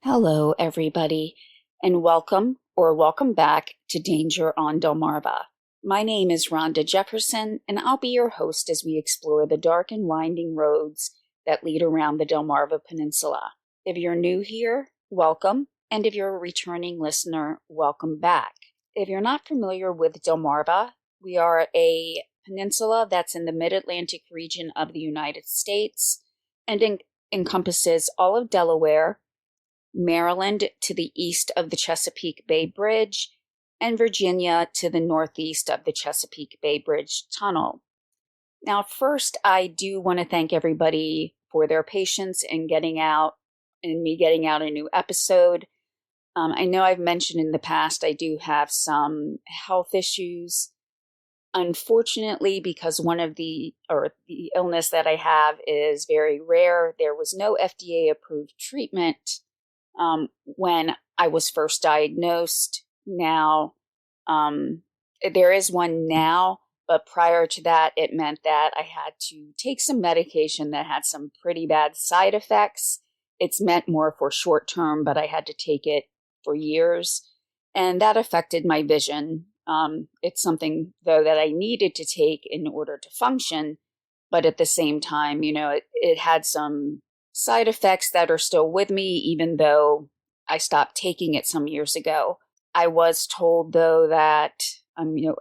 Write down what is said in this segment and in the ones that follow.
Hello, everybody, and welcome back to Danger on Delmarva. My name is Rhonda Jefferson, and I'll be your host as we explore the dark and winding roads that lead around the Delmarva Peninsula. If you're new here, welcome, and if you're a returning listener, welcome back. If you're not familiar with Delmarva, we are a peninsula that's in the mid-Atlantic region of the United States and encompasses all of Delaware, Maryland to the east of the Chesapeake Bay Bridge, and Virginia to the northeast of the Chesapeake Bay Bridge Tunnel. Now, first, I do want to thank everybody for their patience in getting out a new episode. I know I've mentioned in the past I do have some health issues. Unfortunately, because the illness that I have is very rare, there was no FDA-approved treatment when I was first diagnosed. Now, there is one now, but prior to that, it meant that I had to take some medication that had some pretty bad side effects. It's meant more for short term, but I had to take it for years, and that affected my vision. It's something, though, that I needed to take in order to function, but at the same time, it had some side effects that are still with me, even though I stopped taking it some years ago. I was told, though, that,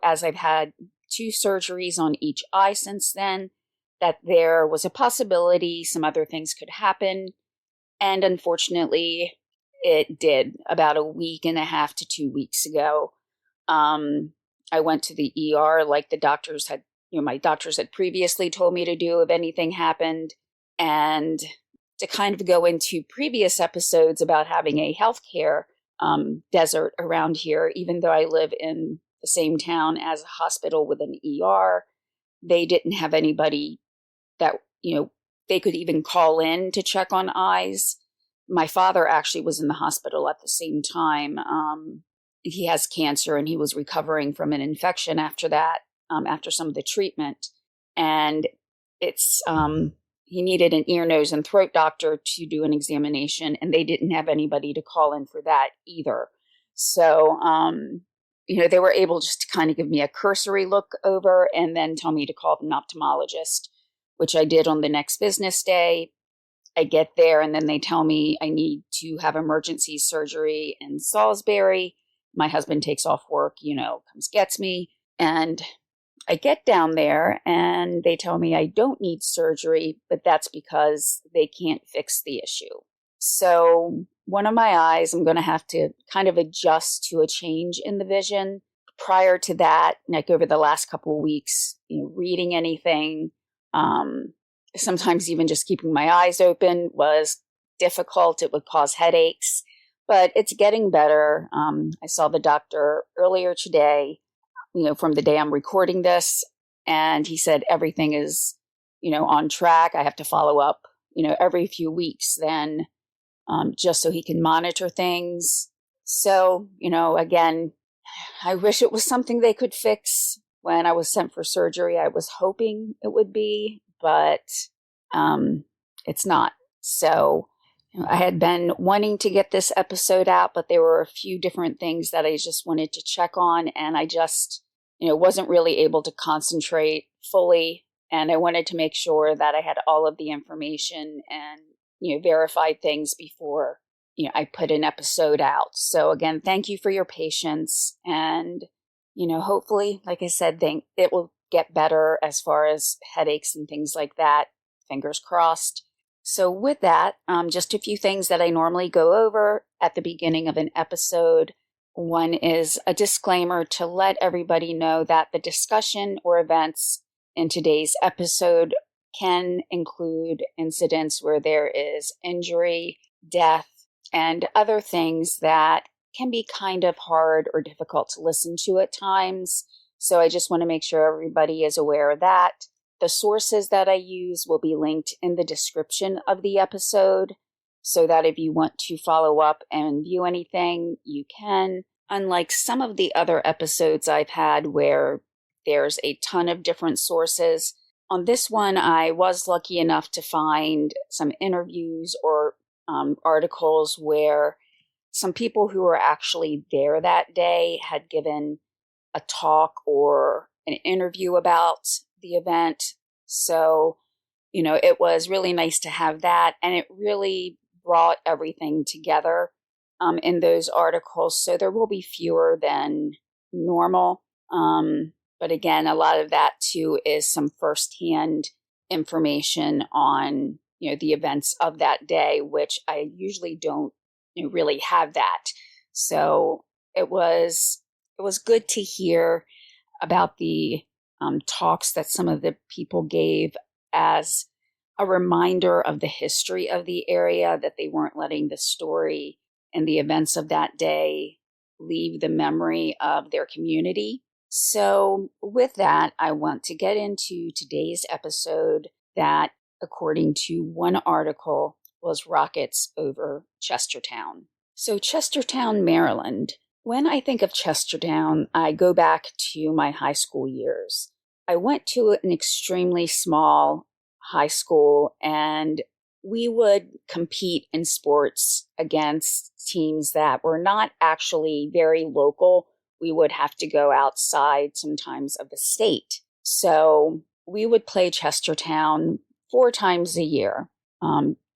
as I've had 2 surgeries on each eye since then, that there was a possibility some other things could happen. And unfortunately, it did about a week and a half to 2 weeks ago. I went to the ER like the doctors had, my doctors had previously told me to do if anything happened. And to kind of go into previous episodes about having a healthcare desert around here, even though I live in the same town as a hospital with an ER, they didn't have anybody that, they could even call in to check on eyes. My father actually was in the hospital at the same time. He has cancer and he was recovering from an infection after that, after some of the treatment. And it's, he needed an ear, nose, and throat doctor to do an examination, and they didn't have anybody to call in for that either. So, they were able just to kind of give me a cursory look over and then tell me to call an ophthalmologist, which I did on the next business day. I get there, and then they tell me I need to have emergency surgery in Salisbury. My husband takes off work, comes gets me, and I get down there and they tell me I don't need surgery, but that's because they can't fix the issue. So one of my eyes, I'm going to have to kind of adjust to a change in the vision. Prior to that, like over the last couple of weeks, reading anything, sometimes even just keeping my eyes open was difficult. It would cause headaches, but it's getting better. I saw the doctor earlier today, from the day I'm recording this, and he said everything is, on track. I have to follow up, every few weeks then, just so he can monitor things. So, again, I wish it was something they could fix when I was sent for surgery. I was hoping it would be, but it's not. So I had been wanting to get this episode out, but there were a few different things that I just wanted to check on, and I just, wasn't really able to concentrate fully. And I wanted to make sure that I had all of the information and, verified things before, I put an episode out. So again, thank you for your patience. And, hopefully, like I said, it will get better as far as headaches and things like that. Fingers crossed. So with that, just a few things that I normally go over at the beginning of an episode. One is a disclaimer to let everybody know that the discussion or events in today's episode can include incidents where there is injury, death, and other things that can be kind of hard or difficult to listen to at times. So I just want to make sure everybody is aware of that. The sources that I use will be linked in the description of the episode, so that if you want to follow up and view anything, you can. Unlike some of the other episodes I've had where there's a ton of different sources, on this one I was lucky enough to find some interviews or articles where some people who were actually there that day had given a talk or an interview about the event. So, it was really nice to have that. And it really brought everything together in those articles. So there will be fewer than normal. But again, a lot of that too is some firsthand information on, the events of that day, which I usually don't really have that. So it was good to hear about the talks that some of the people gave as a reminder of the history of the area, that they weren't letting the story and the events of that day leave the memory of their community. So with that, I want to get into today's episode that, according to one article, was rockets over Chestertown. So Chestertown, Maryland. When I think of Chestertown, I go back to my high school years. I went to an extremely small high school, and we would compete in sports against teams that were not actually very local. We would have to go outside sometimes of the state. So we would play Chestertown 4 times a year,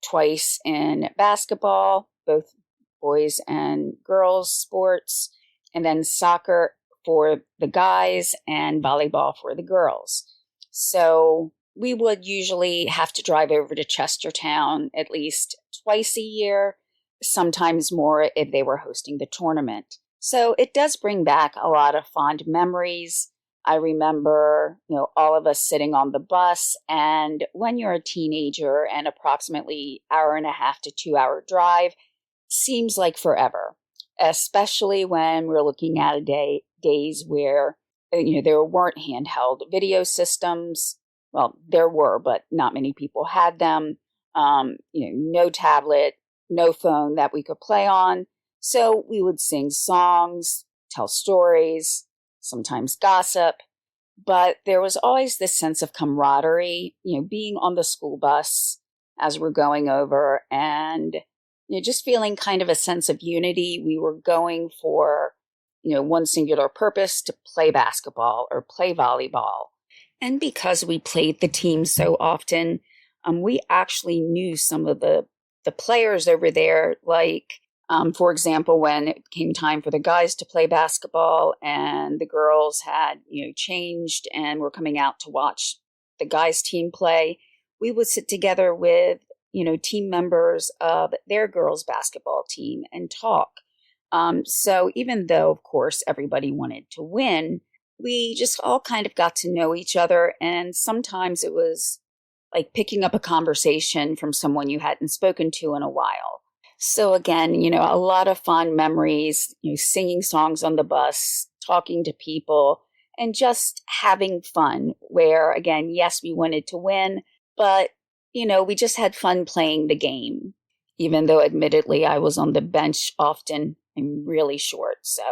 twice in basketball, both boys and girls sports, and then soccer for the guys and volleyball for the girls. So we would usually have to drive over to Chestertown at least twice a year, sometimes more if they were hosting the tournament. So it does bring back a lot of fond memories. I remember, all of us sitting on the bus, and when you're a teenager, and approximately hour and a half to 2 hour drive seems like forever, especially when we're looking at days where, there weren't handheld video systems. Well, there were, but not many people had them. No tablet, no phone that we could play on. So we would sing songs, tell stories, sometimes gossip, but there was always this sense of camaraderie, being on the school bus as we're going over, and just feeling kind of a sense of unity. We were going for, one singular purpose, to play basketball or play volleyball. And because we played the team so often, we actually knew some of the players over there. Like, for example, when it came time for the guys to play basketball and the girls had, changed and were coming out to watch the guys' team play, we would sit together with, team members of their girls' basketball team and talk. So even though, of course, everybody wanted to win, we just all kind of got to know each other. And sometimes it was like picking up a conversation from someone you hadn't spoken to in a while. So again, a lot of fond memories, singing songs on the bus, talking to people, and just having fun where, again, yes, we wanted to win, but, we just had fun playing the game, even though admittedly I was on the bench often. I'm really short, so,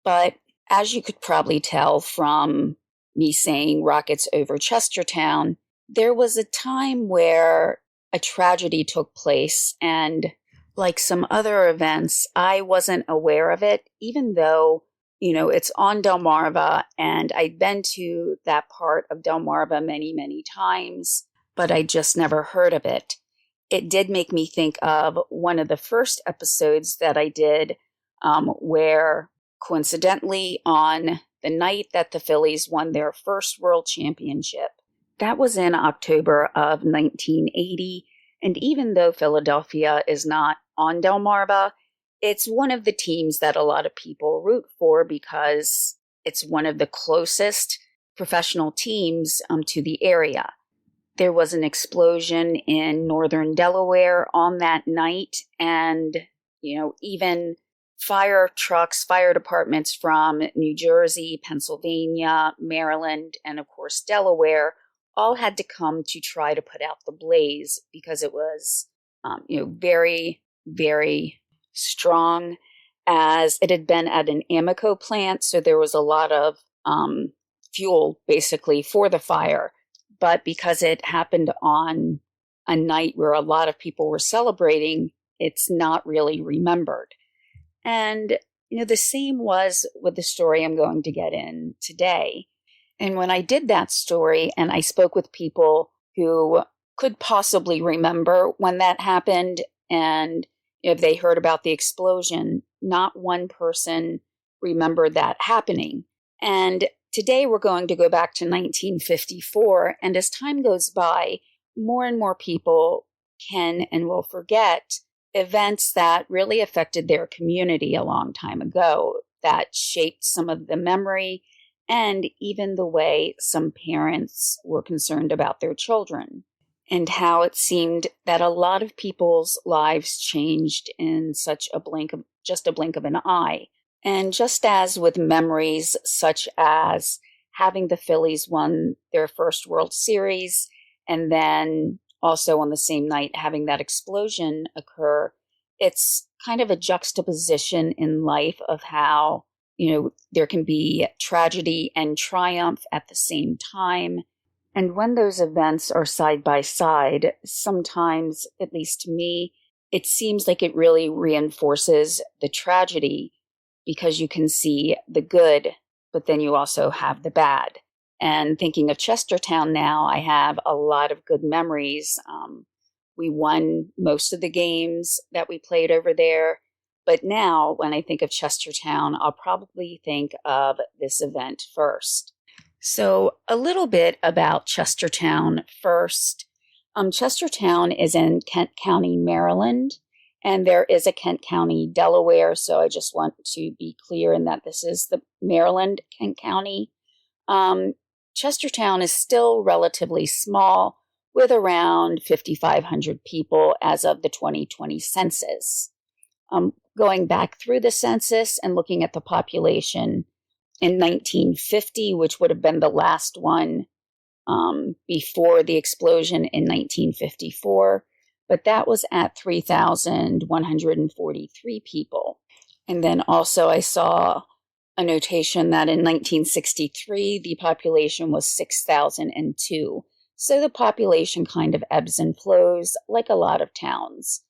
But as you could probably tell from me saying rockets over Chestertown, there was a time where a tragedy took place, and like some other events, I wasn't aware of it, even though, it's on Delmarva, and I'd been to that part of Delmarva many, many times, but I just never heard of it. It did make me think of one of the first episodes that I did, where coincidentally on the night that the Phillies won their first world championship, that was in October of 1980. And even though Philadelphia is not on Delmarva, it's one of the teams that a lot of people root for because it's one of the closest professional teams to the area. There was an explosion in northern Delaware on that night, and, even fire trucks, fire departments from New Jersey, Pennsylvania, Maryland, and of course Delaware all had to come to try to put out the blaze because it was, very, very strong, as it had been at an Amoco plant. So there was a lot of fuel basically for the fire. But because it happened on a night where a lot of people were celebrating, it's not really remembered. And, the same was with the story I'm going to get in today. And when I did that story and I spoke with people who could possibly remember when that happened and if they heard about the explosion, not one person remembered that happening. And today we're going to go back to 1954. And as time goes by, more and more people can and will forget events that really affected their community a long time ago, that shaped some of the memory and even the way some parents were concerned about their children, and how it seemed that a lot of people's lives changed in just a blink of an eye. And just as with memories such as having the Phillies won their first World Series, and then also on the same night having that explosion occur, it's kind of a juxtaposition in life of how, there can be tragedy and triumph at the same time. And when those events are side by side, sometimes, at least to me, it seems like it really reinforces the tragedy because you can see the good, but then you also have the bad. And thinking of Chestertown now, I have a lot of good memories. We won most of the games that we played over there. But now, when I think of Chestertown, I'll probably think of this event first. So a little bit about Chestertown first. Chestertown is in Kent County, Maryland, and there is a Kent County, Delaware. So I just want to be clear in that this is the Maryland Kent County. Chestertown is still relatively small, with around 5,500 people as of the 2020 census. Going back through the census and looking at the population in 1950, which would have been the last one before the explosion in 1954, but that was at 3,143 people. And then also I saw a notation that in 1963, the population was 6,002. So the population kind of ebbs and flows like a lot of towns.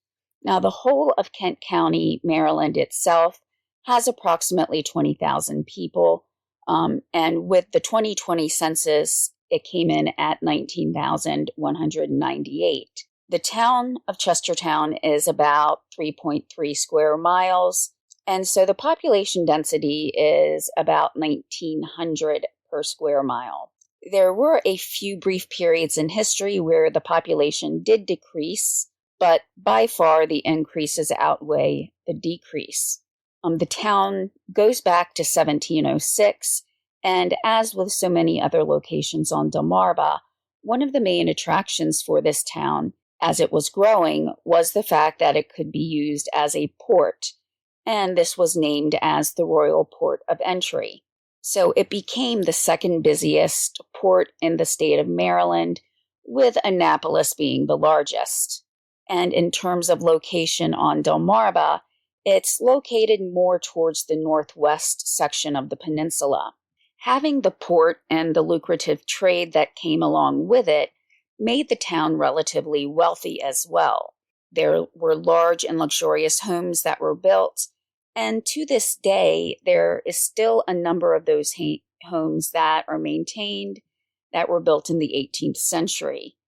Now, the whole of Kent County, Maryland itself has approximately 20,000 people. And with the 2020 census, it came in at 19,198. The town of Chestertown is about 3.3 square miles. And so the population density is about 1,900 per square mile. There were a few brief periods in history where the population did decrease, but by far the increases outweigh the decrease. The town goes back to 1706, and as with so many other locations on Delmarva, one of the main attractions for this town, as it was growing, was the fact that it could be used as a port, and this was named as the Royal Port of Entry. So it became the second busiest port in the state of Maryland, with Annapolis being the largest. And in terms of location on Delmarva, it's located more towards the northwest section of the peninsula. Having the port and the lucrative trade that came along with it made the town relatively wealthy as well. There were large and luxurious homes that were built, and to this day, there is still a number of those homes that are maintained that were built in the 18th century.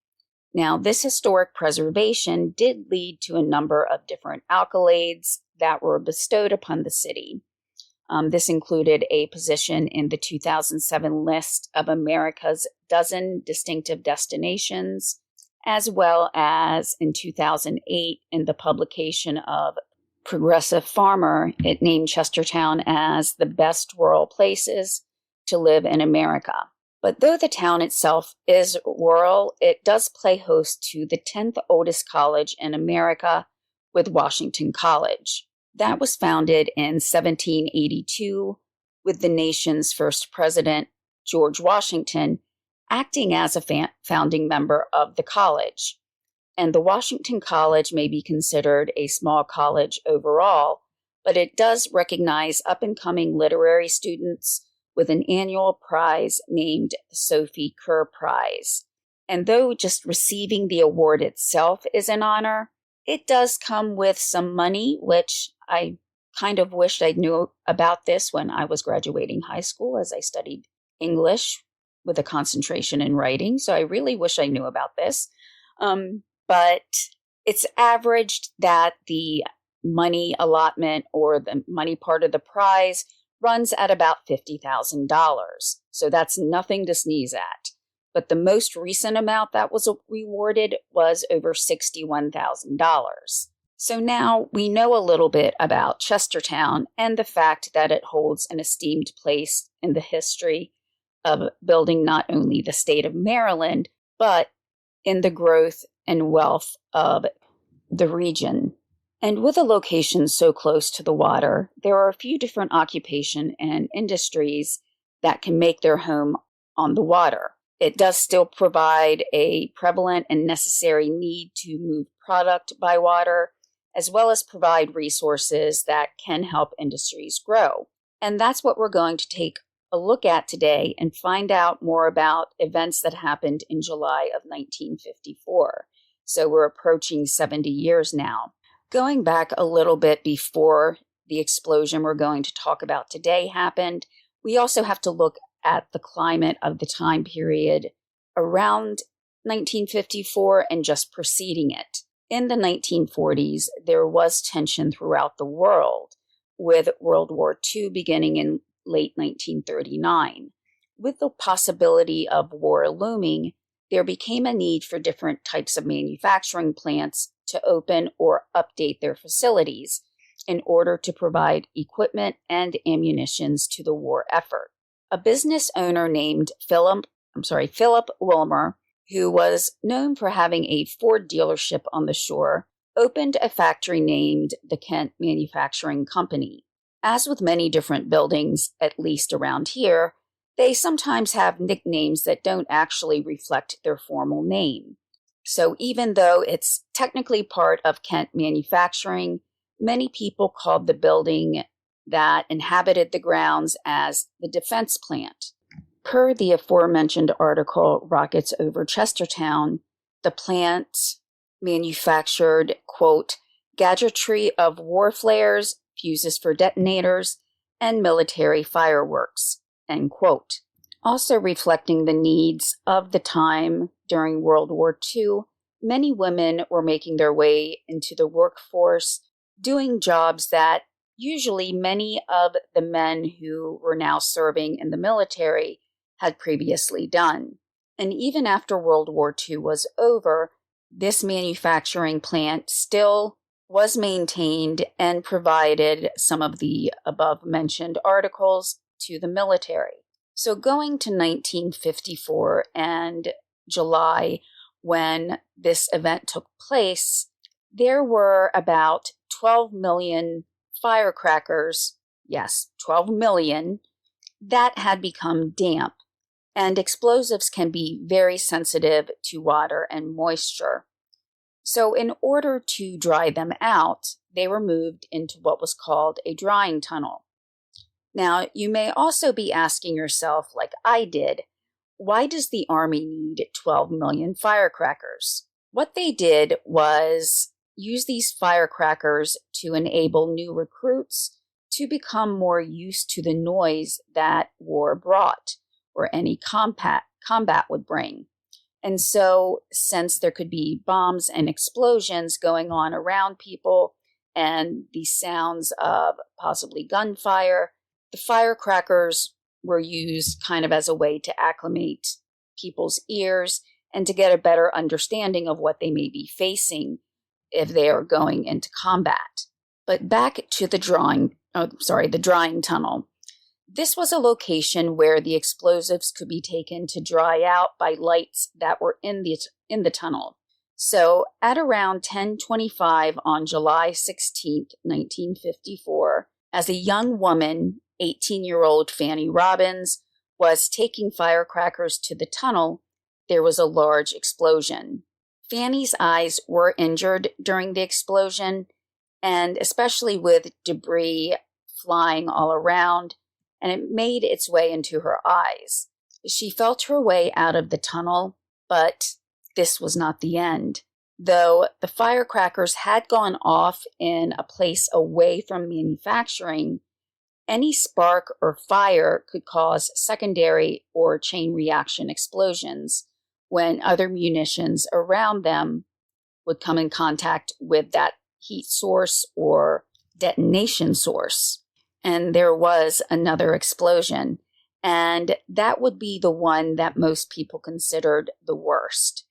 Now, this historic preservation did lead to a number of different accolades that were bestowed upon the city. This included a position in the 2007 list of America's dozen distinctive destinations, as well as in 2008 in the publication of Progressive Farmer. It named Chestertown as the best rural places to live in America. But though the town itself is rural, it does play host to the 10th oldest college in America, with Washington College. That was founded in 1782 with the nation's first president, George Washington, acting as a founding member of the college. And the Washington College may be considered a small college overall, but it does recognize up-and-coming literary students with an annual prize named the Sophie Kerr Prize. And though just receiving the award itself is an honor, it does come with some money, which I kind of wished I knew about this when I was graduating high school, as I studied English with a concentration in writing. So I really wish I knew about this. But it's averaged that the money allotment or the money part of the prize runs at about $50,000. So that's nothing to sneeze at. But the most recent amount that was rewarded was over $61,000. So now we know a little bit about Chestertown and the fact that it holds an esteemed place in the history of building not only the state of Maryland, but in the growth and wealth of the region. And with a location so close to the water, there are a few different occupation and industries that can make their home on the water. It does still provide a prevalent and necessary need to move product by water, as well as provide resources that can help industries grow. And that's what we're going to take a look at today and find out more about events that happened in July of 1954. So we're approaching 70 years now. Going back a little bit before the explosion we're going to talk about today happened, we also have to look at the climate of the time period around 1954 and just preceding it. In the 1940s, there was tension throughout the world, with World War II beginning in late 1939. With the possibility of war looming, there became a need for different types of manufacturing plants to open or update their facilities in order to provide equipment and ammunitions to the war effort. A business owner named Philip Wilmer, who was known for having a Ford dealership on the shore, opened a factory named the Kent Manufacturing Company. As with many different buildings, at least around here, they sometimes have nicknames that don't actually reflect their formal name. So even though it's technically part of Kent Manufacturing, many people called the building that inhabited the grounds as the defense plant. Per the aforementioned article, Rockets Over Chestertown, the plant manufactured, quote, gadgetry of war flares, fuses for detonators, and military fireworks, end quote. Also reflecting the needs of the time during World War II, many women were making their way into the workforce, doing jobs that usually many of the men who were now serving in the military had previously done. And even after World War II was over, this manufacturing plant still was maintained and provided some of the above-mentioned articles to the military. So going to 1954 and July, when this event took place, there were about 12 million firecrackers, yes, 12 million, that had become damp. And explosives can be very sensitive to water and moisture. So in order to dry them out, they were moved into what was called a drying tunnel. Now, you may also be asking yourself, like I did, why does the Army need 12 million firecrackers? What they did was use these firecrackers to enable new recruits to become more used to the noise that war brought or any combat would bring. And so, since there could be bombs and explosions going on around people and the sounds of possibly gunfire, the firecrackers were used kind of as a way to acclimate people's ears and to get a better understanding of what they may be facing if they are going into combat. But back to the drying tunnel. This was a location where the explosives could be taken to dry out by lights that were in the tunnel. So at around 10:25 on July 16, 1954, as a young woman, 18-year-old Fanny Robbins, was taking firecrackers to the tunnel, there was a large explosion. Fanny's eyes were injured during the explosion, and especially with debris flying all around, and it made its way into her eyes. She felt her way out of the tunnel But this was not the end. Though the firecrackers had gone off in a place away from manufacturing, any spark or fire could cause secondary or chain reaction explosions when other munitions around them would come in contact with that heat source or detonation source. And there was another explosion, and that would be the one that most people considered the worst.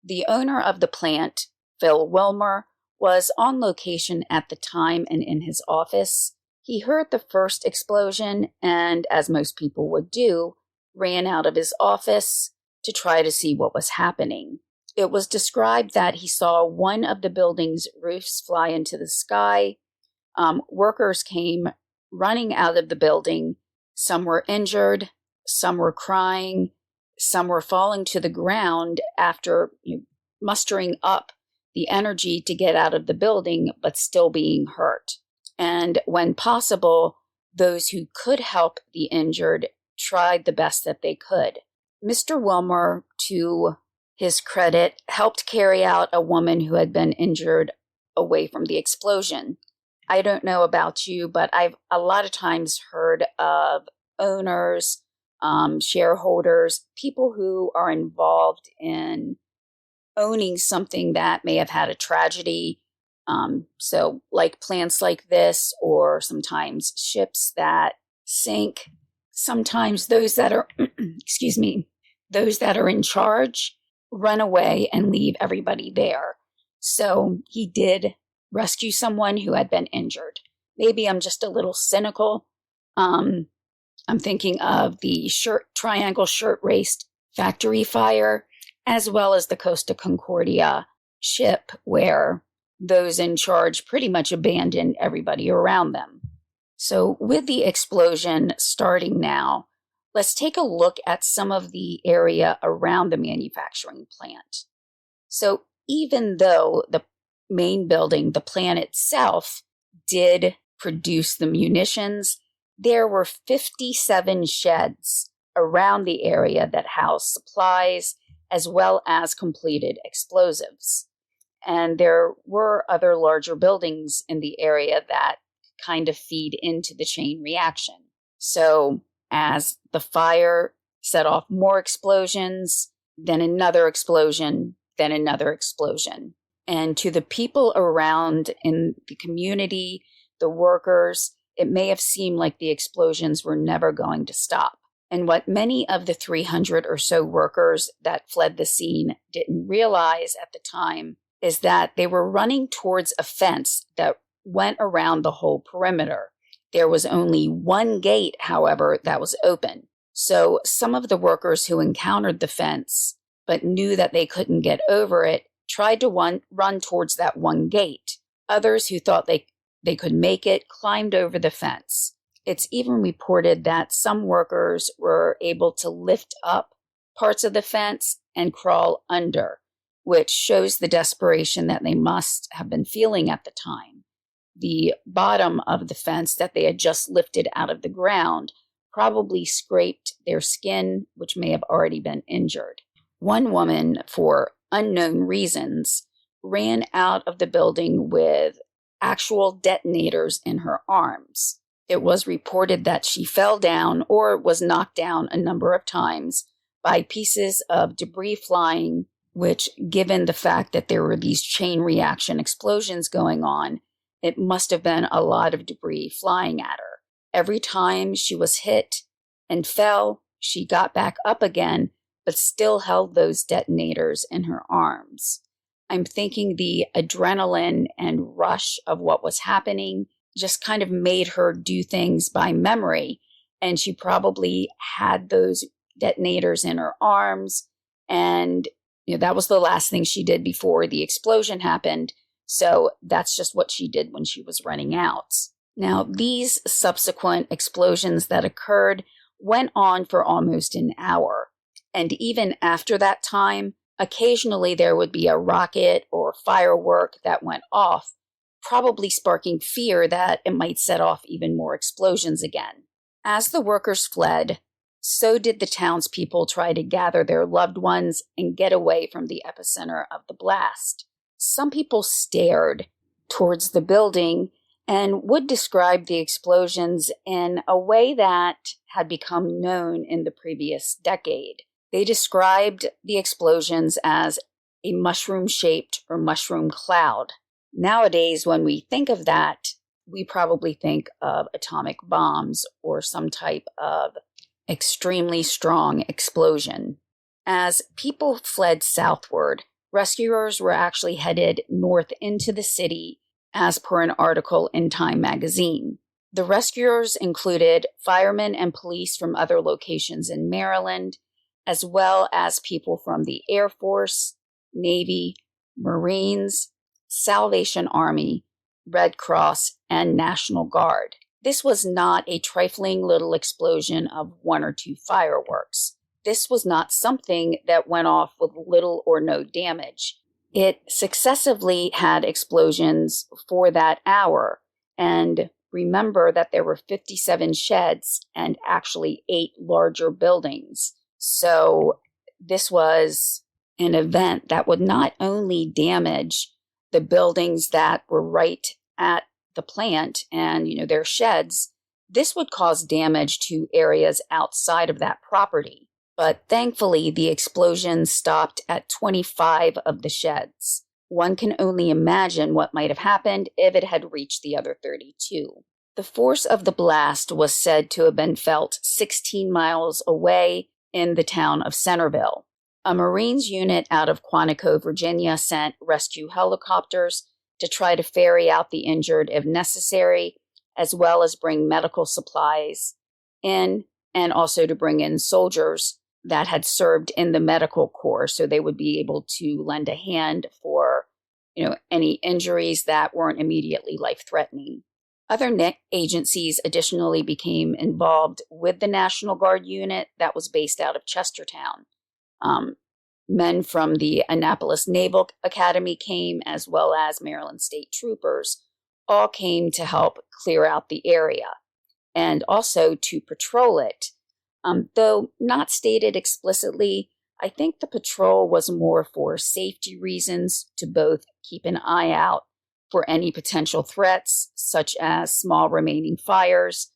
The owner of the plant, Phil Wilmer, was on location at the time, and in his office, he heard the first explosion and, as most people would do, ran out of his office to try to see what was happening. It was described that he saw one of the building's roofs fly into the sky. Workers came running out of the building. Some were injured, some were crying, some were falling to the ground after mustering up the energy to get out of the building, but still being hurt. And when possible, those who could help the injured tried the best that they could. Mr. Wilmer, to his credit, helped carry out a woman who had been injured away from the explosion. I don't know about you, but I've a lot of times heard of owners, shareholders, people who are involved in owning something that may have had a tragedy. So like plants like this, or sometimes ships that sink, sometimes those that are, those that are in charge run away and leave everybody there. So he did rescue someone who had been injured. Maybe I'm just a little cynical. I'm thinking of the Triangle Shirt-Waist factory fire, as well as the Costa Concordia ship, where those in charge pretty much abandoned everybody around them. So with the explosion starting now, let's take a look at some of the area around the manufacturing plant. So even though the main building, the plant itself, did produce the munitions, there were 57 sheds around the area that housed supplies as well as completed explosives. And there were other larger buildings in the area that kind of feed into the chain reaction. So as the fire set off more explosions, then another explosion, then another explosion. And to the people around in the community, the workers, it may have seemed like the explosions were never going to stop. And what many of the 300 or so workers that fled the scene didn't realize at the time is that they were running towards a fence that went around the whole perimeter. There was only one gate, however, that was open. So some of the workers who encountered the fence but knew that they couldn't get over it tried to run towards that one gate. Others who thought they could make it climbed over the fence. It's even reported that some workers were able to lift up parts of the fence and crawl under, which shows the desperation that they must have been feeling at the time. The bottom of the fence that they had just lifted out of the ground probably scraped their skin, which may have already been injured. One woman, for unknown reasons, ran out of the building with actual detonators in her arms. It was reported that she fell down or was knocked down a number of times by pieces of debris flying, which, given the fact that there were these chain reaction explosions going on, it must have been a lot of debris flying at her. Every time she was hit and fell, she got back up again, but still held those detonators in her arms. I'm thinking the adrenaline and rush of what was happening just kind of made her do things by memory. And she probably had those detonators in her arms. And that was the last thing she did before the explosion happened. So that's just what she did when she was running out. Now, these subsequent explosions that occurred went on for almost an hour. And even after that time, occasionally there would be a rocket or firework that went off, probably sparking fear that it might set off even more explosions again. As the workers fled, so did the townspeople try to gather their loved ones and get away from the epicenter of the blast. Some people stared towards the building and would describe the explosions in a way that had become known in the previous decade. They described the explosions as a mushroom-shaped or mushroom cloud. Nowadays, when we think of that, we probably think of atomic bombs or some type of extremely strong explosion. As people fled southward, rescuers were actually headed north into the city, as per an article in Time magazine. The rescuers included firemen and police from other locations in Maryland, as well as people from the Air Force, Navy, Marines, Salvation Army, Red Cross, and National Guard. This was not a trifling little explosion of 1 or 2 fireworks. This was not something that went off with little or no damage. It successively had explosions for that hour. And remember that there were 57 sheds and actually 8 larger buildings. So this was an event that would not only damage the buildings that were right at the plant and, their sheds, this would cause damage to areas outside of that property. But thankfully, the explosion stopped at 25 of the sheds. One can only imagine what might have happened if it had reached the other 32. The force of the blast was said to have been felt 16 miles away in the town of Centerville. A Marines unit out of Quantico, Virginia, sent rescue helicopters to try to ferry out the injured if necessary, as well as bring medical supplies in, and also to bring in soldiers that had served in the medical corps, so they would be able to lend a hand for, any injuries that weren't immediately life-threatening. Other agencies additionally became involved with the National Guard unit that was based out of Chestertown. Men from the Annapolis Naval Academy came, as well as Maryland State Troopers, all came to help clear out the area and also to patrol it. Though not stated explicitly, I think the patrol was more for safety reasons, to both keep an eye out for any potential threats, such as small remaining fires,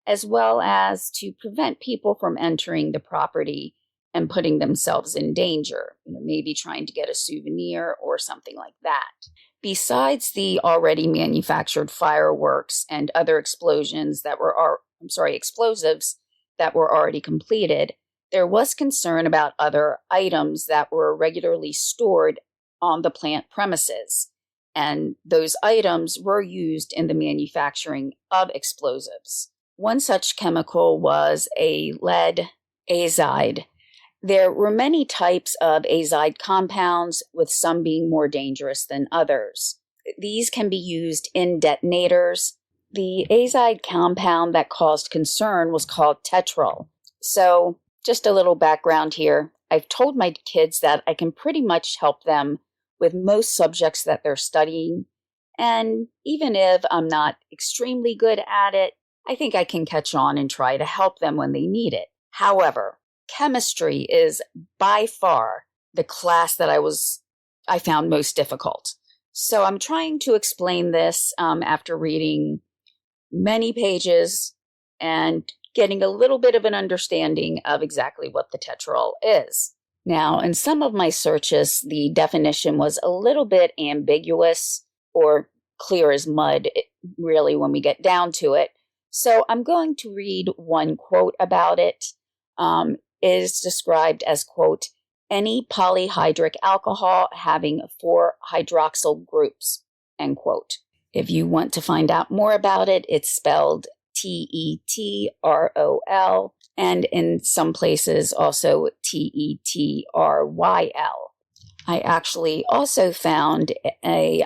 as well as to prevent people from entering the property and putting themselves in danger, maybe trying to get a souvenir or something like that. Besides the already manufactured fireworks and other explosives that were already completed, there was concern about other items that were regularly stored on the plant premises, and those items were used in the manufacturing of explosives. One such chemical was a lead azide. There were many types of azide compounds, with some being more dangerous than others. These can be used in detonators. The azide compound that caused concern was called tetrol. So, just a little background here. I've told my kids that I can pretty much help them with most subjects that they're studying, and even if I'm not extremely good at it, I think I can catch on and try to help them when they need it. However, chemistry is by far the class that I found most difficult. So I'm trying to explain this after reading many pages and getting a little bit of an understanding of exactly what the tetrol is. Now, in some of my searches, the definition was a little bit ambiguous, or clear as mud, really, when we get down to it. So I'm going to read one quote about it. It is described as, quote, any polyhydric alcohol having 4 hydroxyl groups, end quote. If you want to find out more about it, it's spelled Tetrol, and in some places also Tetryl. I actually also found a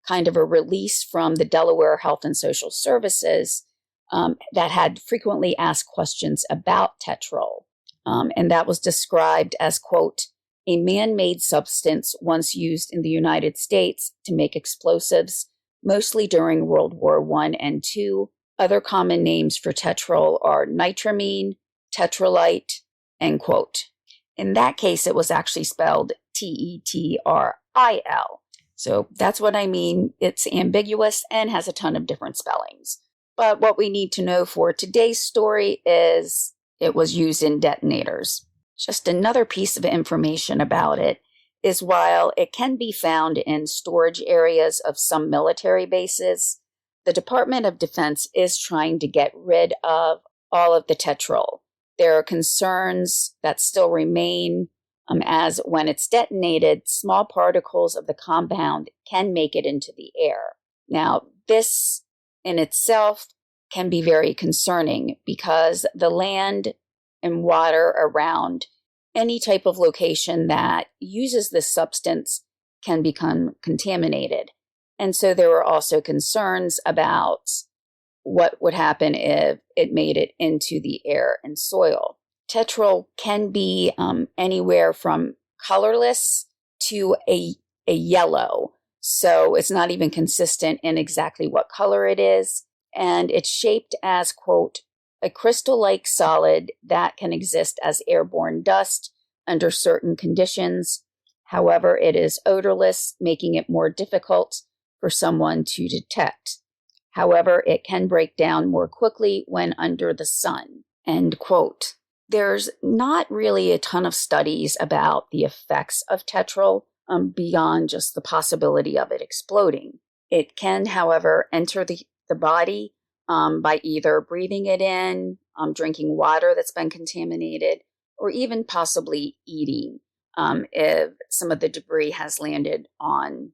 kind of a release from the Delaware Health and Social Services that had frequently asked questions about tetrol. And that was described as, quote, a man-made substance once used in the United States to make explosives, mostly during World War I and II. Other common names for tetrol are nitramine, tetralite, end quote. In that case, it was actually spelled Tetril. So that's what I mean. It's ambiguous and has a ton of different spellings. But what we need to know for today's story is it was used in detonators. Just another piece of information about it is while it can be found in storage areas of some military bases, the Department of Defense is trying to get rid of all of the tetril. There are concerns that still remain as when it's detonated, small particles of the compound can make it into the air. Now, this in itself can be very concerning because the land and water around any type of location that uses this substance can become contaminated. And so there were also concerns about what would happen if it made it into the air and soil. Tetril can be anywhere from colorless to a yellow. So it's not even consistent in exactly what color it is. And it's shaped as, quote, a crystal-like solid that can exist as airborne dust under certain conditions. However, it is odorless, making it more difficult for someone to detect. However, it can break down more quickly when under the sun, end quote. There's not really a ton of studies about the effects of tetril beyond just the possibility of it exploding. It can, however, enter the body by either breathing it in, drinking water that's been contaminated, or even possibly eating if some of the debris has landed on,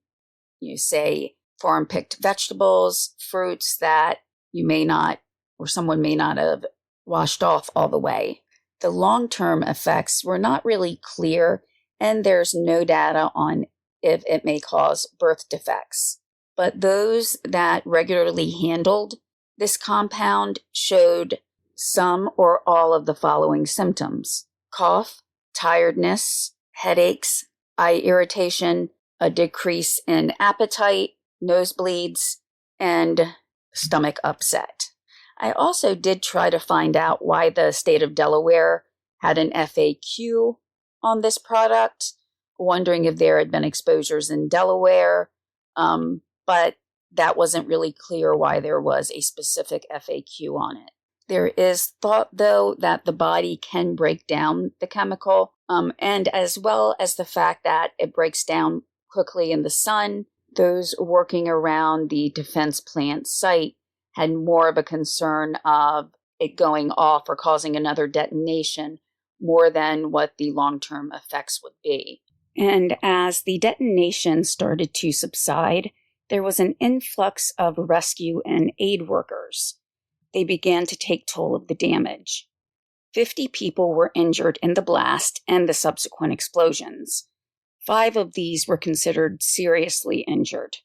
say, farm-picked vegetables, fruits that you may not, or someone may not have washed off all the way. The long-term effects were not really clear, and there's no data on if it may cause birth defects. But those that regularly handled this compound showed some or all of the following symptoms: cough, tiredness, headaches, eye irritation, a decrease in appetite, nosebleeds, and stomach upset. I also did try to find out why the state of Delaware had an FAQ on this product, wondering if there had been exposures in Delaware, but that wasn't really clear why there was a specific FAQ on it. There is thought, though, that the body can break down the chemical, and as well as the fact that it breaks down quickly in the sun. Those working around the defense plant site had more of a concern of it going off or causing another detonation more than what the long-term effects would be. And as the detonation started to subside, there was an influx of rescue and aid workers. They began to take toll of the damage. 50 people were injured in the blast and the subsequent explosions. 5 of these were considered seriously injured.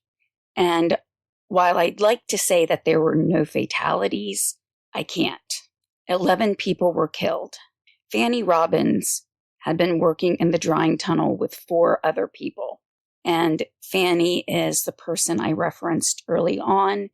And while I'd like to say that there were no fatalities, I can't. 11 people were killed. Fanny Robbins had been working in the drying tunnel with 4 other people. And Fanny is the person I referenced early on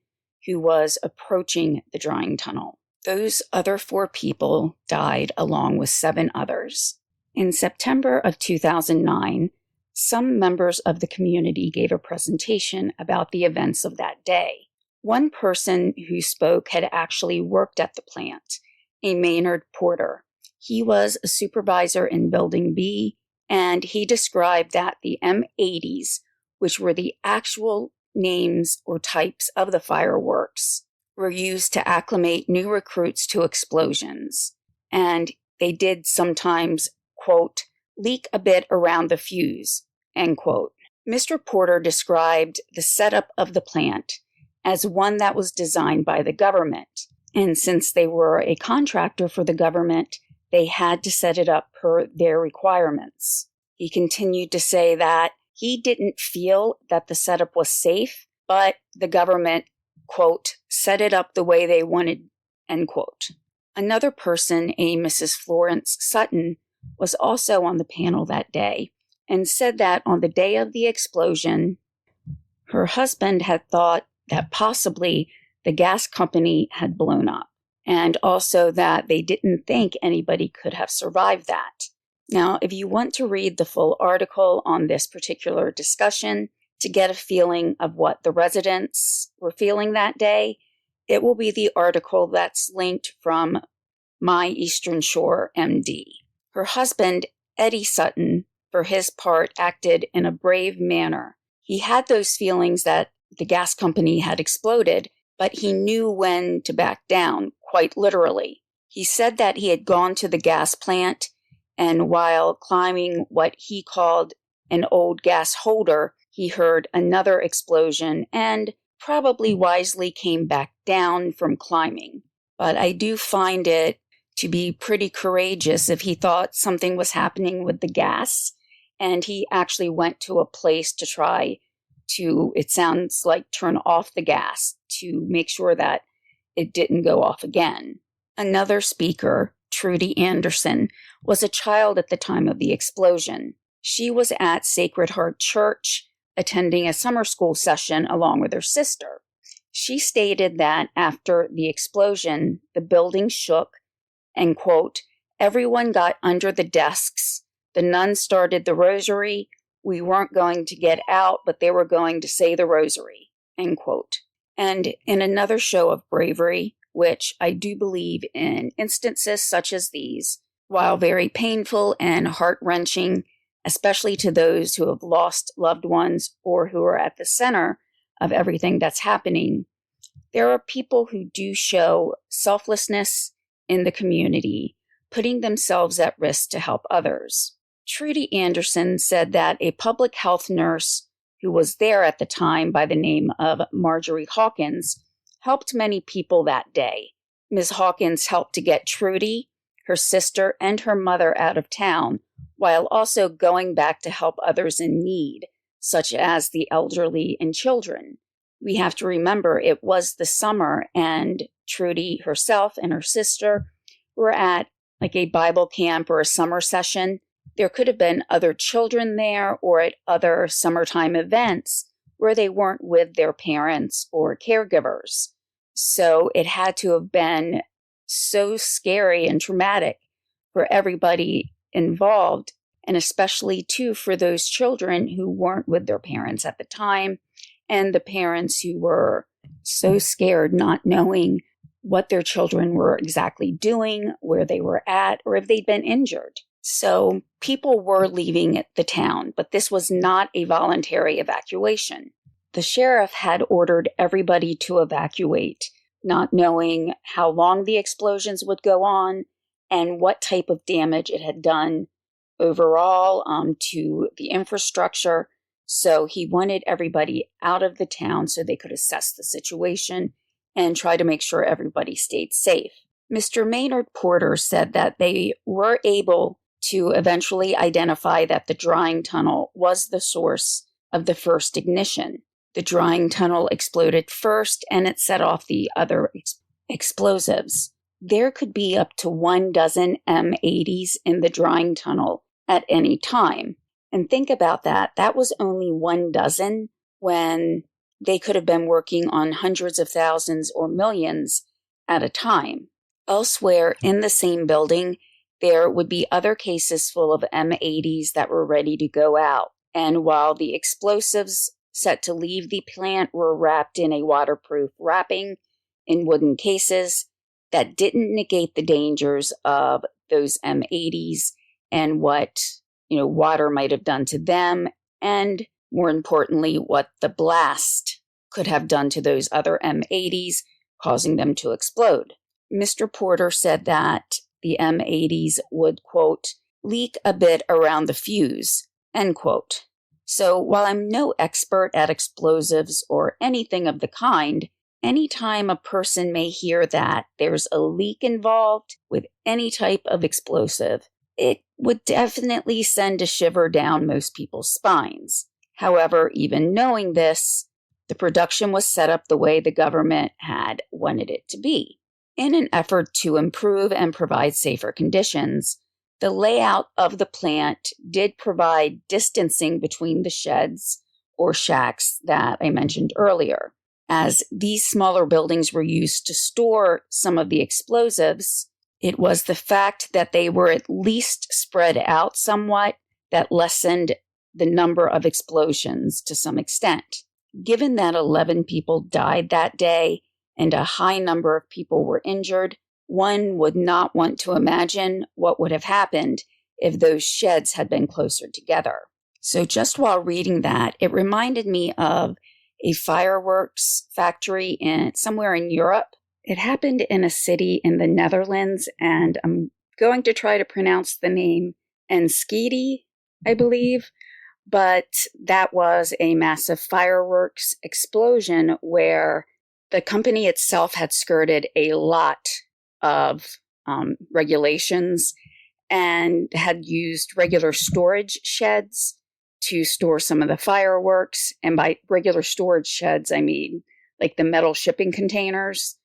who was approaching the drying tunnel. Those other 4 people died along with 7 others. In September of 2009, some members of the community gave a presentation about the events of that day. One person who spoke had actually worked at the plant, a Maynard Porter. He was a supervisor in Building B, and he described that the M80s, which were the actual names or types of the fireworks, were used to acclimate new recruits to explosions. And they did sometimes, quote, leak a bit around the fuse, end quote. Mr. Porter described the setup of the plant as one that was designed by the government. And since they were a contractor for the government, they had to set it up per their requirements. He continued to say that he didn't feel that the setup was safe, but the government, quote, set it up the way they wanted, end quote. Another person, a Mrs. Florence Sutton, was also on the panel that day and said that on the day of the explosion, her husband had thought that possibly the gas company had blown up. and also that they didn't think anybody could have survived that. Now, if you want to read the full article on this particular discussion to get a feeling of what the residents were feeling that day, it will be the article that's linked from My Eastern Shore MD. Her husband, Eddie Sutton, for his part, acted in a brave manner. He had those feelings that the gas company had exploded, but he knew when to back down, quite literally. He said that he had gone to the gas plant, and while climbing what he called an old gas holder, he heard another explosion and probably wisely came back down from climbing. But I do find it to be pretty courageous if he thought something was happening with the gas, and he actually went to a place to try to, it sounds like, turn off the gas to make sure that it didn't go off again. Another speaker, Trudy Anderson, was a child at the time of the explosion. She was at Sacred Heart Church attending a summer school session along with her sister. She stated that after the explosion, the building shook and, quote, everyone got under the desks. The nuns started the rosary. We weren't going to get out, but they were going to say the rosary, end quote. And in another show of bravery, which I do believe in instances such as these, while very painful and heart-wrenching, especially to those who have lost loved ones or who are at the center of everything that's happening, there are people who do show selflessness in the community, putting themselves at risk to help others. Trudy Anderson said that a public health nurse who was there at the time by the name of Marjorie Hawkins helped many people that day. Ms. Hawkins helped to get Trudy, her sister, and her mother out of town, while also going back to help others in need, such as the elderly and children. We have to remember it was the summer, and Trudy herself and her sister were at like a Bible camp or a summer session. There could have been other children there or at other summertime events where they weren't with their parents or caregivers. So it had to have been so scary and traumatic for everybody involved, and especially too for those children who weren't with their parents at the time, and the parents who were so scared, not knowing what their children were exactly doing, where they were at, or if they'd been injured. So people were leaving the town, but this was not a voluntary evacuation. The sheriff had ordered everybody to evacuate, not knowing how long the explosions would go on and what type of damage it had done overall to the infrastructure. So he wanted everybody out of the town so they could assess the situation and try to make sure everybody stayed safe. Mr. Maynard Porter said that they were able to eventually identify that the drying tunnel was the source of the first ignition. The drying tunnel exploded first, and it set off the other explosives. There could be up to 12 M80s in the drying tunnel at any time. And think about that. That was only 12 when they could have been working on hundreds of thousands or millions at a time. Elsewhere in the same building, there would be other cases full of M80s that were ready to go out. And while the explosives set to leave the plant were wrapped in a waterproof wrapping in wooden cases, that didn't negate the dangers of those M80s and what, water might have done to them, and more importantly, what the blast could have done to those other M80s, causing them to explode. Mr. Porter said that the M80s would, quote, leak a bit around the fuse, end quote. So while I'm no expert at explosives or anything of the kind, anytime a person may hear that there's a leak involved with any type of explosive, it would definitely send a shiver down most people's spines. However, even knowing this, the production was set up the way the government had wanted it to be. In an effort to improve and provide safer conditions, the layout of the plant did provide distancing between the sheds or shacks that I mentioned earlier. As these smaller buildings were used to store some of the explosives, it was the fact that they were at least spread out somewhat that lessened the number of explosions to some extent. Given that 11 people died that day and a high number of people were injured, one would not want to imagine what would have happened if those sheds had been closer together. So just while reading that, it reminded me of a fireworks factory somewhere in Europe. It happened in a city in the Netherlands, and I'm going to try to pronounce the name Enschede, I believe. But that was a massive fireworks explosion where the company itself had skirted a lot of regulations and had used regular storage sheds to store some of the fireworks. And by regular storage sheds, I mean like the metal shipping containers.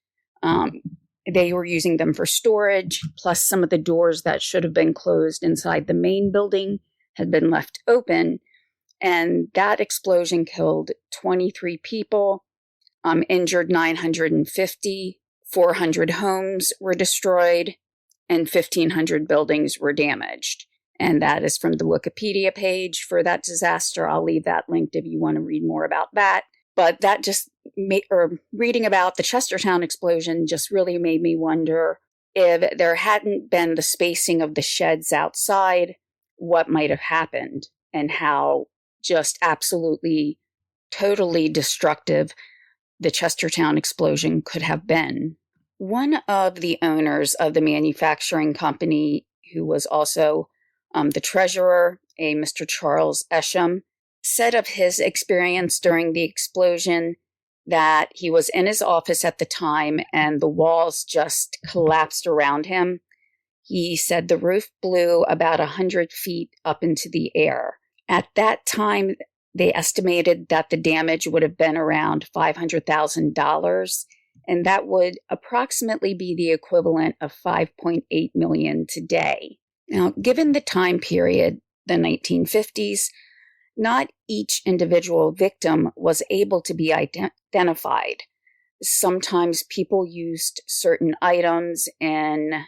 They were using them for storage, plus some of the doors that should have been closed inside the main building had been left open. And that explosion killed 23 people, injured 950, 400 homes were destroyed, and 1,500 buildings were damaged. And that is from the Wikipedia page for that disaster. I'll leave that linked if you want to read more about that. But that just reading about the Chestertown explosion just really made me wonder if there hadn't been the spacing of the sheds outside, what might have happened and how just absolutely, totally destructive the Chestertown explosion could have been. One of the owners of the manufacturing company, who was also the treasurer, a Mr. Charles Esham, said of his experience during the explosion that he was in his office at the time and the walls just collapsed around him. He said the roof blew about 100 feet up into the air. At that time, they estimated that the damage would have been around $500,000, and that would approximately be the equivalent of $5.8 million today. Now, given the time period, the 1950s, not each individual victim was able to be identified. Sometimes people used certain items in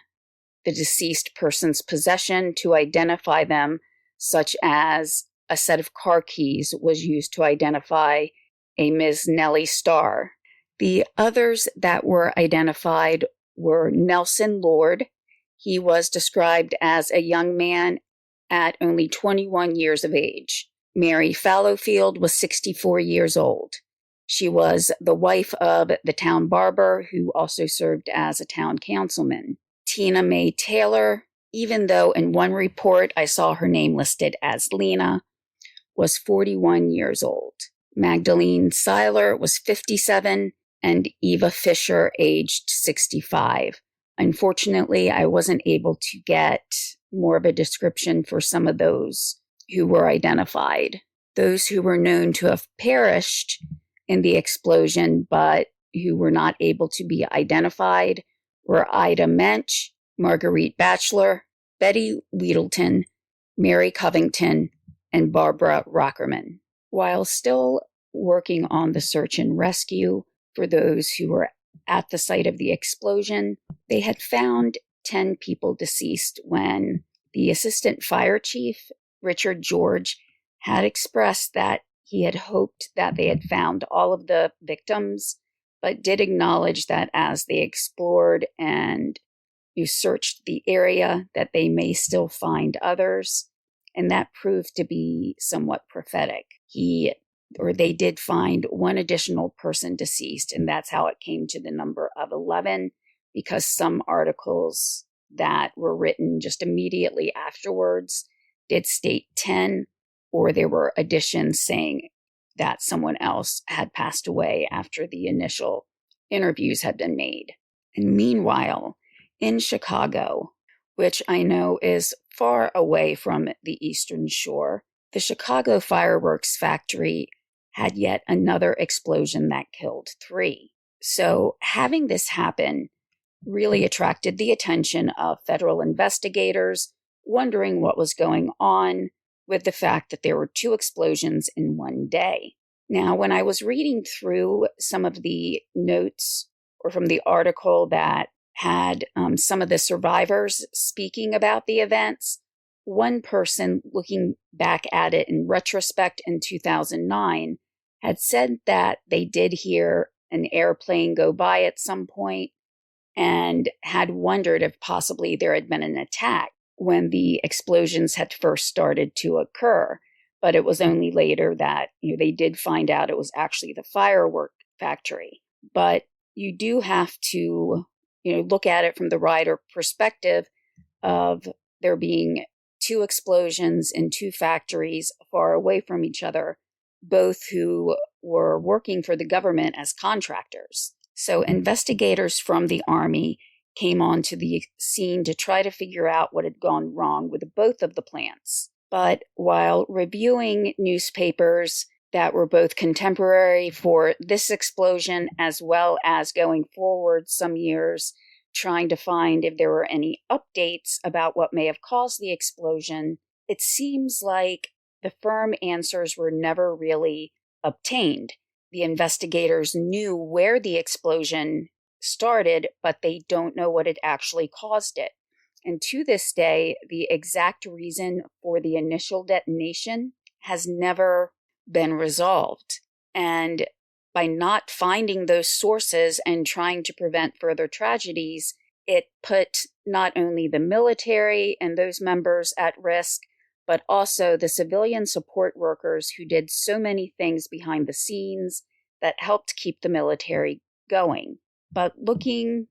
the deceased person's possession to identify them, such as a set of car keys was used to identify a Ms. Nellie Starr. The others that were identified were Nelson Lord. He was described as a young man at only 21 years of age. Mary Fallowfield was 64 years old. She was the wife of the town barber, who also served as a town councilman. Tina Mae Taylor, even though in one report I saw her name listed as Lena, was 41 years old. Magdalene Seiler was 57, and Eva Fisher aged 65. Unfortunately, I wasn't able to get more of a description for some of those who were identified. Those who were known to have perished in the explosion, but who were not able to be identified, were Ida Mensch, Marguerite Batchelor, Betty Weedleton, Mary Covington, and Barbara Rockerman. While still working on the search and rescue for those who were at the site of the explosion, they had found 10 people deceased when the assistant fire chief, Richard George, had expressed that he had hoped that they had found all of the victims, but did acknowledge that as they explored and you searched the area, that they may still find others. And that proved to be somewhat prophetic. They did find one additional person deceased, and that's how it came to the number of 11, because some articles that were written just immediately afterwards did state 10, or there were additions saying that someone else had passed away after the initial interviews had been made. And meanwhile, in Chicago, which I know is far away from the Eastern Shore, the Chicago fireworks factory had yet another explosion that killed 3. So having this happen really attracted the attention of federal investigators, wondering what was going on with the fact that there were 2 explosions in one day. Now, when I was reading through some of the notes or from the article that had some of the survivors speaking about the events, one person looking back at it in retrospect in 2009 had said that they did hear an airplane go by at some point and had wondered if possibly there had been an attack when the explosions had first started to occur. But it was only later that they did find out it was actually the firework factory. But you do have to look at it from the wider perspective of there being two explosions in two factories far away from each other, both who were working for the government as contractors. So investigators from the Army came onto the scene to try to figure out what had gone wrong with both of the plants. But while reviewing newspapers that were both contemporary for this explosion as well as going forward some years, trying to find if there were any updates about what may have caused the explosion, it seems like the firm answers were never really obtained. The investigators knew where the explosion started, but they don't know what had actually caused it. And to this day, the exact reason for the initial detonation has never been resolved. And by not finding those sources and trying to prevent further tragedies, it put not only the military and those members at risk, but also the civilian support workers who did so many things behind the scenes that helped keep the military going. But looking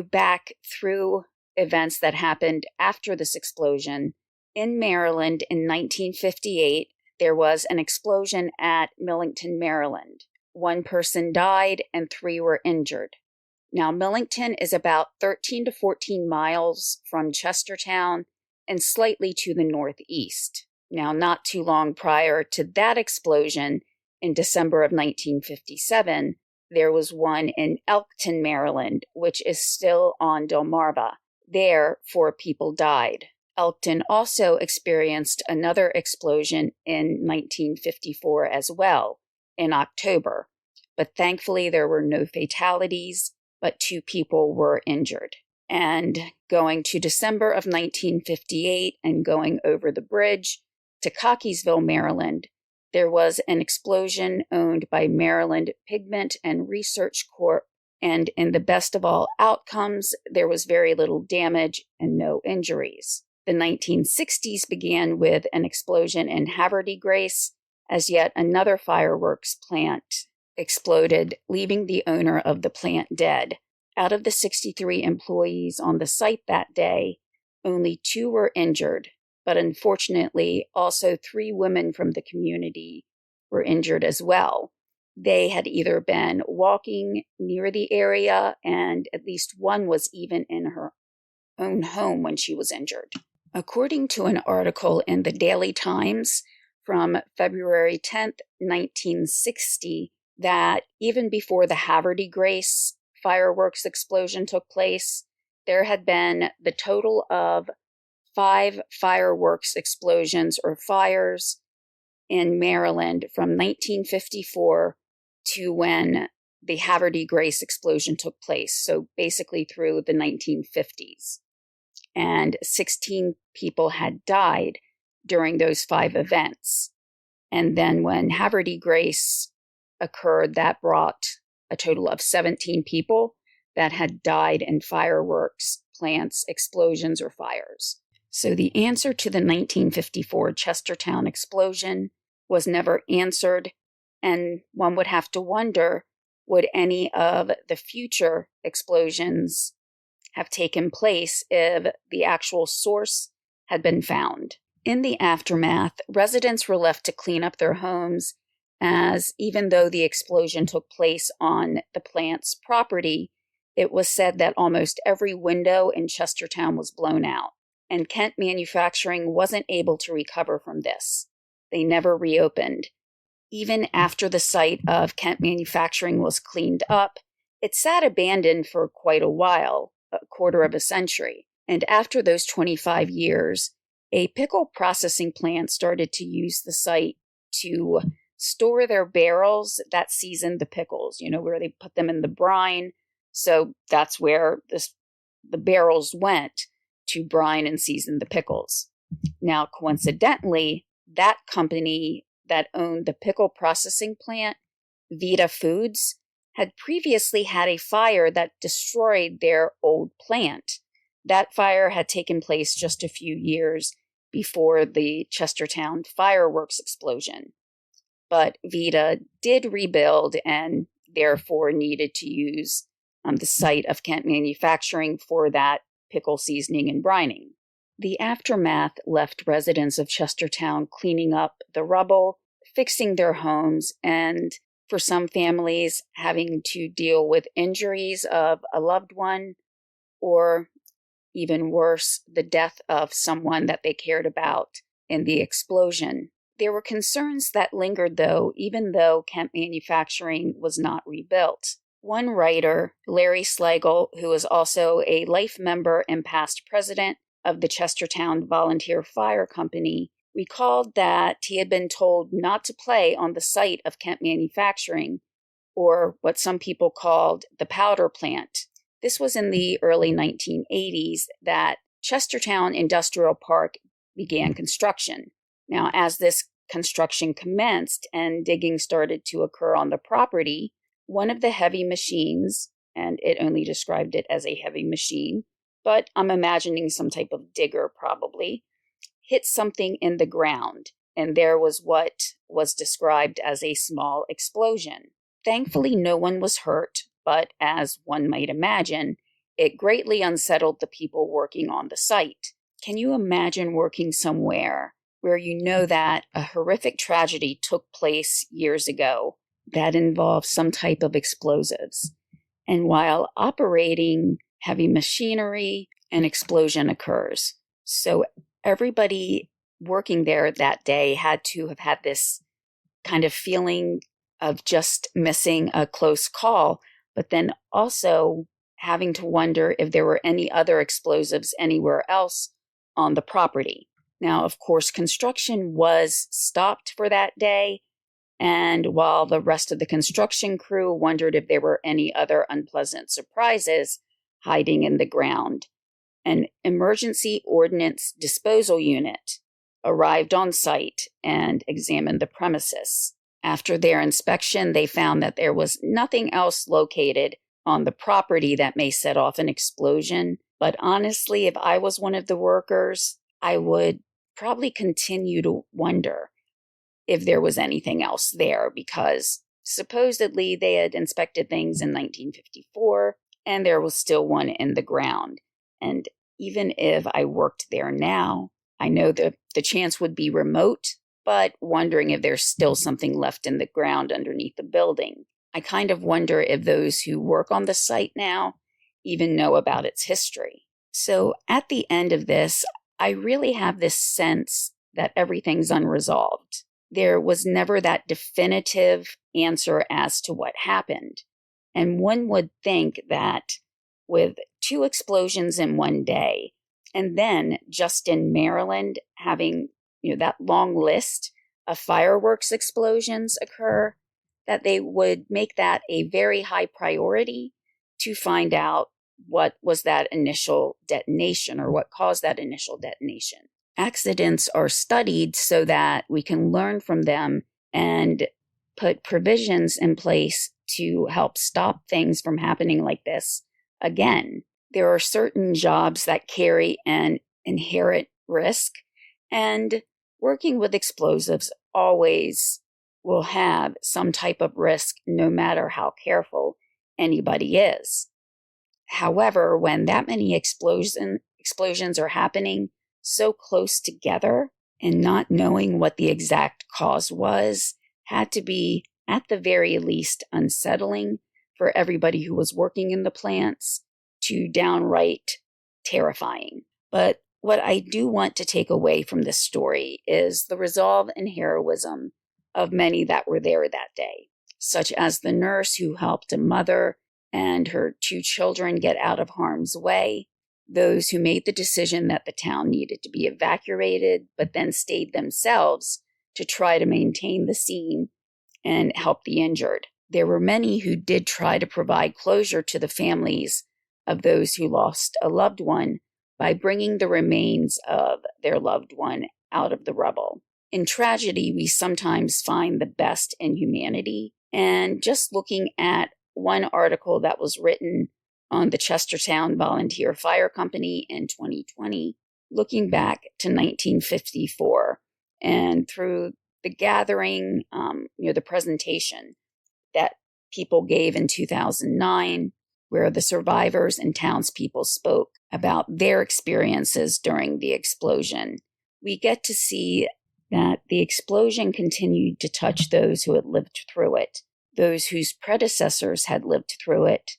back through events that happened after this explosion, in Maryland in 1958, there was an explosion at Millington, Maryland. One person died and 3 were injured. Now, Millington is about 13 to 14 miles from Chestertown and slightly to the northeast. Now, not too long prior to that explosion, in December of 1957, there was one in Elkton, Maryland, which is still on Delmarva. There, 4 people died. Elkton also experienced another explosion in 1954 as well, in October. But thankfully, there were no fatalities, but 2 people were injured. And going to December of 1958 and going over the bridge to Cockeysville, Maryland, there was an explosion owned by Maryland Pigment and Research Corp. And in the best of all outcomes, there was very little damage and no injuries. The 1960s began with an explosion in Haverty Grace, as yet another fireworks plant exploded, leaving the owner of the plant dead. Out of the 63 employees on the site that day, only 2 were injured, but unfortunately, also 3 women from the community were injured as well. They had either been walking near the area, and at least one was even in her own home when she was injured. According to an article in the Daily Times from February 10th, 1960, that even before the Haverty Grace fireworks explosion took place, there had been the total of 5 fireworks explosions or fires in Maryland from 1954 to when the Haverty Grace explosion took place, so basically through the 1950s. And 16 people had died during those 5 events. And then when Haverty Grace occurred, that brought a total of 17 people that had died in fireworks, plants, explosions, or fires. So the answer to the 1954 Chestertown explosion was never answered, and one would have to wonder, would any of the future explosions have taken place if the actual source had been found? In the aftermath, residents were left to clean up their homes, as even though the explosion took place on the plant's property, it was said that almost every window in Chestertown was blown out, and Kent Manufacturing wasn't able to recover from this. They never reopened. Even after the site of Kent Manufacturing was cleaned up, it sat abandoned for quite a while, a quarter of a century. And after those 25 years, a pickle processing plant started to use the site to store their barrels that seasoned the pickles, where they put them in the brine. So that's where the barrels went to brine and season the pickles. Now, coincidentally, that company that owned the pickle processing plant, Vita Foods, had previously had a fire that destroyed their old plant. That fire had taken place just a few years before the Chestertown fireworks explosion. But Vita did rebuild and therefore needed to use the site of Kent Manufacturing for that pickle seasoning and brining. The aftermath left residents of Chestertown cleaning up the rubble, fixing their homes, and for some families having to deal with injuries of a loved one, or even worse, the death of someone that they cared about in the explosion. There were concerns that lingered, though, even though Kent Manufacturing was not rebuilt. One writer, Larry Slagle, who was also a life member and past president of the Chestertown Volunteer Fire Company, recalled that he had been told not to play on the site of Kent Manufacturing, or what some people called the powder plant. This was in the early 1980s that Chestertown Industrial Park began construction. Now, as this construction commenced and digging started to occur on the property, one of the heavy machines, and it only described it as a heavy machine, but I'm imagining some type of digger probably, hit something in the ground, and there was what was described as a small explosion. Thankfully, no one was hurt, but as one might imagine, it greatly unsettled the people working on the site. Can you imagine working somewhere where you know that a horrific tragedy took place years ago that involved some type of explosives, and while operating heavy machinery, an explosion occurs? So everybody working there that day had to have had this kind of feeling of just missing a close call, but then also having to wonder if there were any other explosives anywhere else on the property. Now, of course, construction was stopped for that day, and while the rest of the construction crew wondered if there were any other unpleasant surprises hiding in the ground, an emergency ordnance disposal unit arrived on site and examined the premises. After their inspection, they found that there was nothing else located on the property that may set off an explosion. But honestly, if I was one of the workers, I would probably continue to wonder if there was anything else there, because supposedly they had inspected things in 1954 and there was still one in the ground. And even if I worked there now, I know the chance would be remote, but wondering if there's still something left in the ground underneath the building. I kind of wonder if those who work on the site now even know about its history. So at the end of this, I really have this sense that everything's unresolved. There was never that definitive answer as to what happened. And one would think that with 2 explosions in one day, and then just in Maryland having that long list of fireworks explosions occur, that they would make that a very high priority to find out what was that initial detonation, or what caused that initial detonation. Accidents are studied so that we can learn from them and put provisions in place to help stop things from happening like this again. There are certain jobs that carry an inherent risk, and working with explosives always will have some type of risk, no matter how careful anybody is. However, when that many explosions are happening so close together, and not knowing what the exact cause was had to be, at the very least, unsettling for everybody who was working in the plants, to downright terrifying. But what I do want to take away from this story is the resolve and heroism of many that were there that day, such as the nurse who helped a mother and her 2 children get out of harm's way, those who made the decision that the town needed to be evacuated, but then stayed themselves to try to maintain the scene and help the injured. There were many who did try to provide closure to the families of those who lost a loved one by bringing the remains of their loved one out of the rubble. In tragedy, we sometimes find the best in humanity. And just looking at one article that was written on the Chestertown Volunteer Fire Company in 2020, looking back to 1954, and through the gathering, the presentation that people gave in 2009, where the survivors and townspeople spoke about their experiences during the explosion, we get to see that the explosion continued to touch those who had lived through it, those whose predecessors had lived through it.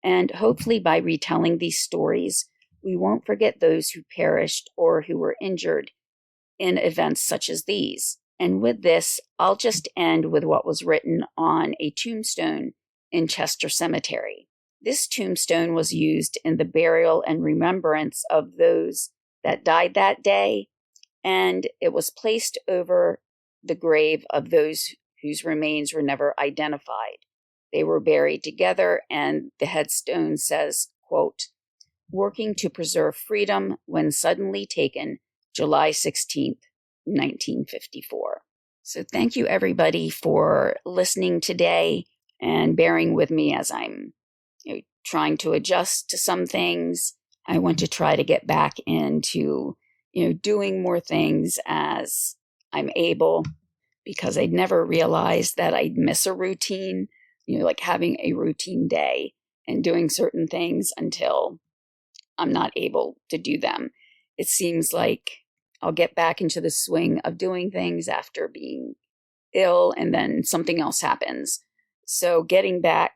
And hopefully by retelling these stories, we won't forget those who perished or who were injured in events such as these. And with this, I'll just end with what was written on a tombstone in Chester Cemetery. This tombstone was used in the burial and remembrance of those that died that day, and it was placed over the grave of those whose remains were never identified. They were buried together, and the headstone says, quote, "Working to preserve freedom when suddenly taken, July 16th, 1954. So thank you, everybody, for listening today and bearing with me as I'm trying to adjust to some things. I want to try to get back into doing more things as I'm able, because I'd never realized that I'd miss a routine, like having a routine day and doing certain things until I'm not able to do them. It seems like I'll get back into the swing of doing things after being ill, and then something else happens. So getting back,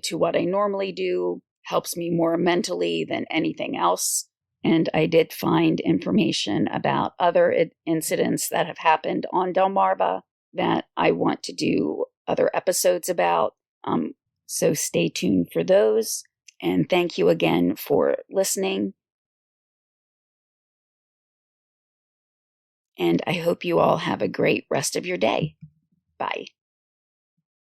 to what I normally do helps me more mentally than anything else. And I did find information about other incidents that have happened on Delmarva that I want to do other episodes about. So stay tuned for those. And thank you again for listening. And I hope you all have a great rest of your day. Bye.